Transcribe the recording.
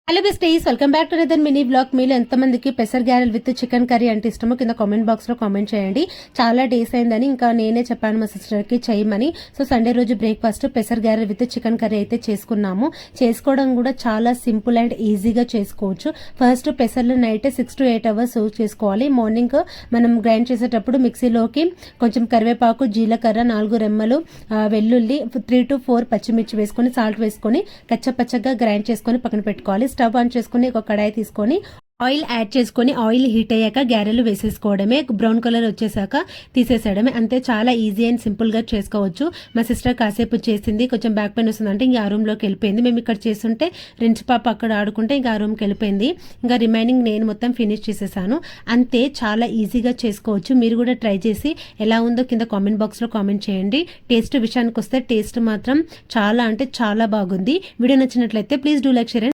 Hello besties, welcome back to another mini blog. మీలో ఎంతమందికి పెసర్ గ్యారెల్ with chicken curry అంటే ఇష్టమో కింద కామెంట్ బాక్స్లో కామెంట్ చేయండి. చాలా డేస్ అయిందని ఇంకా నేనే చెప్పాను మా సిస్టర్కి చేయమని. సో సండే రోజు బ్రేక్ఫాస్ట్ పెసర్ గ్యారెల్ విత్ చికెన్ కర్రీ అయితే చేసుకున్నాము. చేసుకోవడం కూడా చాలా సింపుల్ అండ్ ఈజీగా చేసుకోవచ్చు. ఫస్ట్ పెసర్లు నైట్ 6 to 8 hours సోక్ చేసుకోవాలి. మార్నింగ్ మనం గ్రైండ్ చేసేటప్పుడు మిక్సీలోకి కొంచెం కరివేపాకు, జీలకర్ర, 4 రెమ్మలు వెల్లుల్లి, 3 to 4 పచ్చిమిర్చి వేసుకొని సాల్ట్ వేసుకొని కచ్చపచ్చగా గ్రైండ్ చేసుకొని పక్కన పెట్టుకోవాలి. స్టవ్ ఆన్ చేసుకుని ఒక కడాయి తీసుకొని ఆయిల్ యాడ్ చేసుకొని ఆయిల్ హీట్ అయ్యాక గ్యారెలు వేసేసుకోవడమే. బ్రౌన్ కలర్ వచ్చేసాక తీసేసేయడమే. అంతే, చాలా ఈజీ అండ్ సింపుల్గా చేసుకోవచ్చు. మా సిస్టర్ కాసేపు చేసింది, కొంచెం బ్యాక్ పెయిన్ వస్తుందంటే ఇంకా ఆ రూమ్లోకి వెళ్ళిపోయింది. మేము ఇక్కడ చేస్తుంటే రెంచి పాప అక్కడ ఆడుకుంటే ఇంకా ఆ రూమ్కి వెళ్ళిపోయింది. ఇంకా రిమైనింగ్ నేను మొత్తం ఫినిష్ చేసేసాను. అంతే, చాలా ఈజీగా చేసుకోవచ్చు. మీరు కూడా ట్రై చేసి ఎలా ఉందో కింద కామెంట్ బాక్స్లో కామెంట్ చేయండి. టేస్ట్ విషయానికి వస్తే టేస్ట్ మాత్రం చాలా అంటే చాలా బాగుంది. వీడియో నచ్చినట్లయితే ప్లీజ్ డూ లైక్, షేర్.